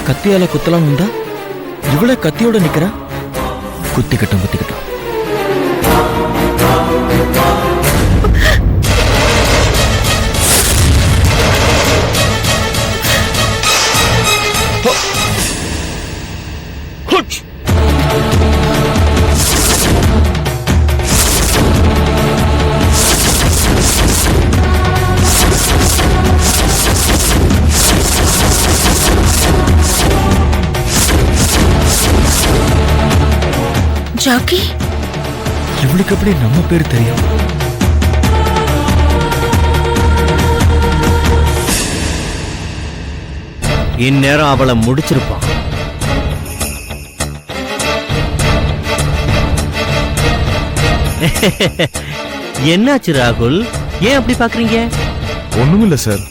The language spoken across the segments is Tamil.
கத்தியால குத்தலாம் உண்டா? இவ்வளவு கத்தியோட நிக்கிறா. குத்திக்கட்டும் குத்திக்கட்டும். ஜாக்கி, இவளுக்கு எப்படி நம்ம பேர் தெரியும்? இந்நேரம் அவளை முடிச்சிருப்பான். என்னாச்சு ராகுல், ஏன் அப்படி பாக்குறீங்க? ஒண்ணுமில்ல சார்,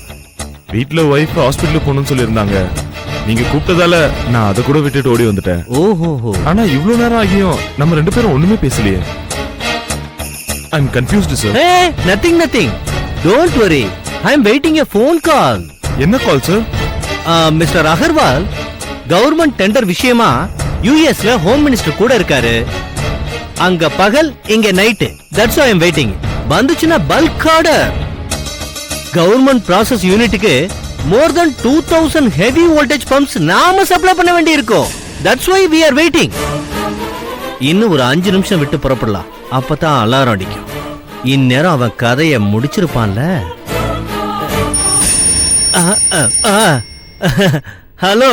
வீட்டுல ஒய்ஃப் ஹாஸ்பிட்டலுக்கு போகணும்னு சொல்லியிருந்தாங்க. நீங்க கூப்பிட்டதால நான் அதை கூட விட்டுட்டு ஓடி வந்துட்டேன். ஓஹோ, ஆனா இவ்வளவு நேரம் ஆகியும் நம்ம ரெண்டு பேரும் ஒண்ணுமே பேசலையே. I am confused sir. Nothing nothing, don't worry, I am waiting a phone call. என்ன call sir? Mister Agarwal government tender விஷயமா யுஎஸ்ல ஹோம் மினிஸ்டர் கூட இருக்காரு. அங்க பகல், இங்க night. That's why I am waiting. வந்துச்சுன்னா பல்க் ஆர்டர். கவர்மெண்ட் ப்ராசஸ் யூனிட்டுக்கு more than 2000 heavy voltage pumps நாம சப்ளை பண்ண வேண்டி இருக்கும். That's why we are waiting. இன்னும் ஒரு 5 நிமிஷம் விட்டு புறப்படலாம், அப்பதான் அலாரம் அடிக்கும். இந்நேரம் அவன் கதையை முடிச்சிருப்பான்ல. Hello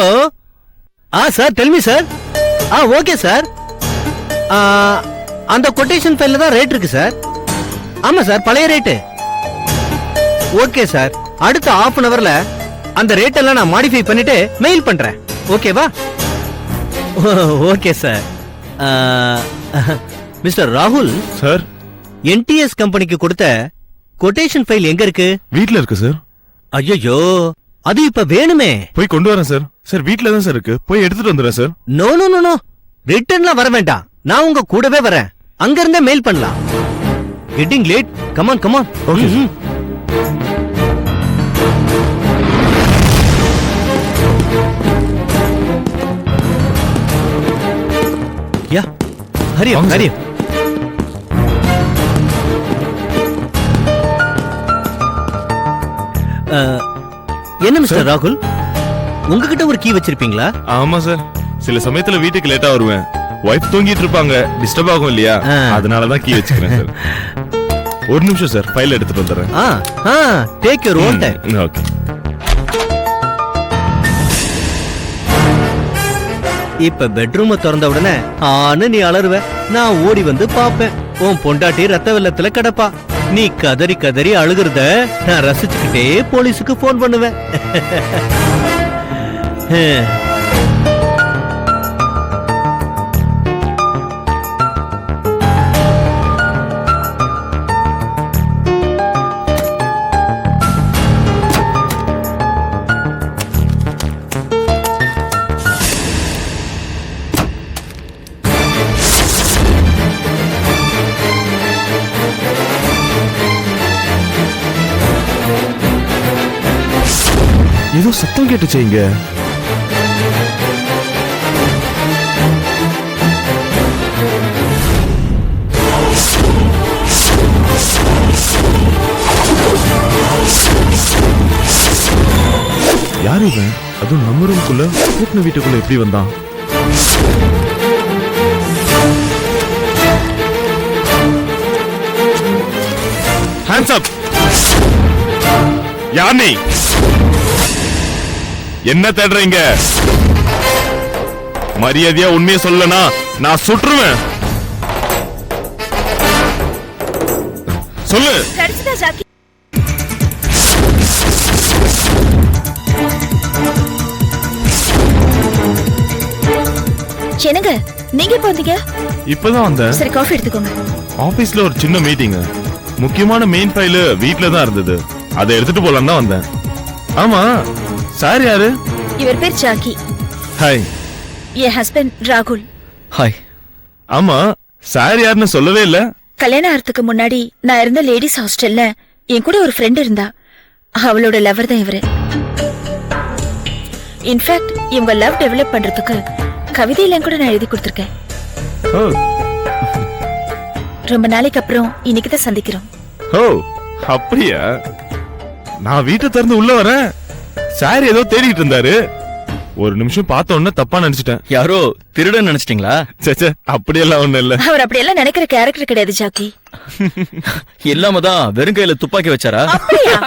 sir, tell me sir. Okay sir, அந்த கொட்டேஷன் ஃபைல்ல தான் ரேட் இருக்கு சார். ஆமா சார், பழைய ரேட்டு. ஓகே சார், அடுத்த half an hourல அந்த ரேட் எல்லாம் நான் மாடிஃபை பண்ணிட்டு மெயில் பண்றேன். ஓகேவா? Okay sir. மிஸ்டர் ராகுல் சார், என்டிஎஸ் கம்பெனிக்கு கொடுத்த கொட்டேஷன் ஃபைல் எங்க இருக்கு? வீட்ல இருக்கு சார். ஐயோ, அது இப்ப வேணுமே. போய் கொண்டு வரேன் சார். சார் வீட்ல தான் சார் இருக்கு, போய் எடுத்துட்டு வந்துடுறேன் sir. No no no no, ரிட்டர்ன்லாம் வர வேண்டாம், நான் உங்க கூடவே வரேன். அங்க இருந்தே மெயில் பண்ணலாம். Getting late, come on come on. Okay. Yeah, Hari வாங்க ஹரி. என்ன மிஸ்டர் ராகுல், உங்ககிட்ட ஒரு கீ வச்சிருப்பீங்களா? ஆமா சார், சில சமயத்துல வீட்டுக்கு லேட்டா வருவேன். வைஃப் தூங்கிட்டு இருப்பாங்க, டிஸ்டர்ப் ஆகும் இல்லையா, அதனாலதான் கீ வச்சுக்கிறேன் சார். ஒரு நிமிஷம் சார், ஃபைல் எடுத்துட்டு வந்துடுறேன். Take your own time. Okay. இப்ப பெட்ரூம் திறந்த உடனே நீ அலறுவ, நான் ஓடி வந்து பாப்பேன். உன் பொண்டாட்டி ரத்த வெள்ளத்துல கிடப்பா. நீ கதறி கதறி அழுகுறத நான் ரசிச்சுக்கிட்டே போலீஸுக்கு போன் பண்ணுவேன். ஏதோ சத்தம் கேட்டுச்சு இங்க. யார் இவன்? அதுவும் நம்ம ரூம்குள்ள, கூட்டின வீட்டுக்குள்ள எப்படி வந்தான்? Hands up. யார் நீ? என்ன தேடுறீங்க? மரியாதையா உண்மையை சொல்லனா நான் சுற்றுவேன். சொல்லு. கிடைச்சதா ஜாக்கி? என்னங்க நீங்க எப்ப வந்தீங்க? இப்பதான் வந்தேன். சரி, காஃபி எடுத்துக்கோங்க. ஆபீஸ்ல ஒரு சின்ன மீட்டிங், முக்கியமான மெயின் ஃபைல் வீட்ல தான் இருந்தது, அதை எடுத்துட்டு போலாம் தான் வந்தேன். ஆமா, சார் யாரு? இவர் பேர் ஜாக்கி. ஹாய். என் ஹஸ்பண்ட் ராகுல். ஹாய். ஆமா, சார் யாருன்னு சொல்லவே இல்ல. கல்யாணம் ஆகிறதுக்கு முன்னாடி நான் இருந்த லேடிஸ் ஹாஸ்டல்ல என் கூட ஒரு ஃப்ரெண்ட் இருந்தா, அவளோட லவர் தான் இவரு. இன்ஃபேக்ட் இவங்க லவ் டெவலப் பண்றதுக்கு கவிதையெல்லாம் கூட நான் எழுதி கொடுத்திருக்கேன். ஓ ரொம்ப நாளைக்கு அப்புறம் இன்னைக்கு தான் சந்திக்கிறோம். ஓ அப்படியா? நான் வீட்டை திறந்து உள்ள வரேன், சார் ஏதோ தேடிட்டு இருந்தாரு. ஒரு நிமிஷம் பார்த்த உடனே தப்பா நினைச்சிட்டேன். யாரோ திருடன் நினைச்சிட்டீங்களா? சேச்சே, அப்படியெல்லாம் ஒண்ணு இல்ல. அவர் அப்படியெல்லாம் நினைக்கிற கேரக்டர் கிடையாது ஜாக்கி. இல்லாம தான் வெறும் கையில துப்பாக்கி வச்சாரா? அப்படியா?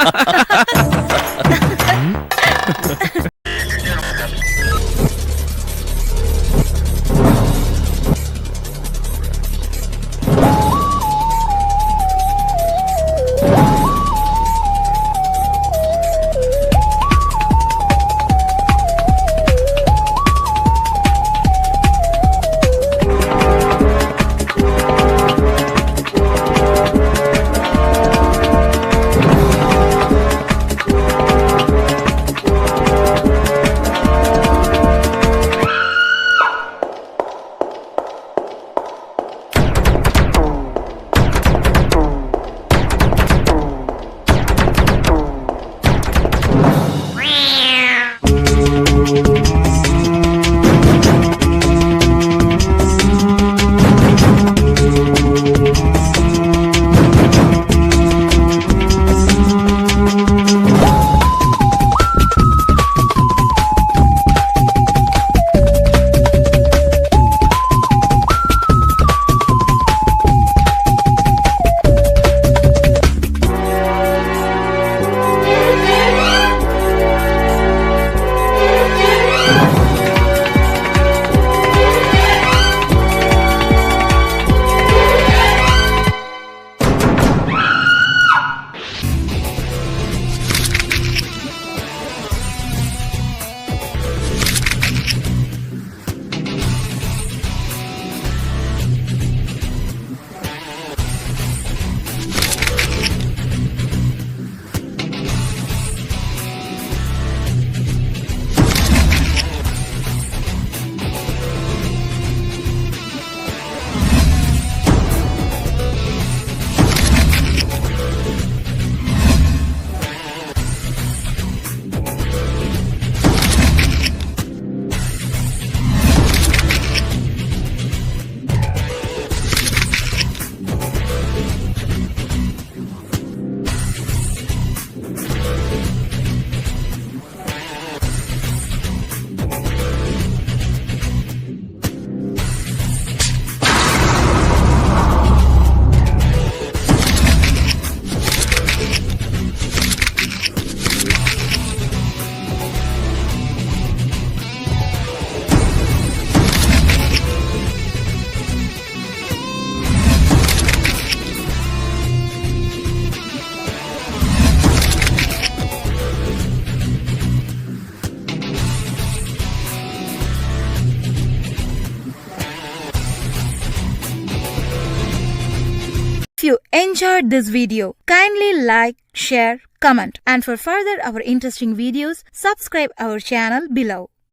If you enjoyed this video, kindly like, share, comment, and for further our interesting videos, subscribe our channel below.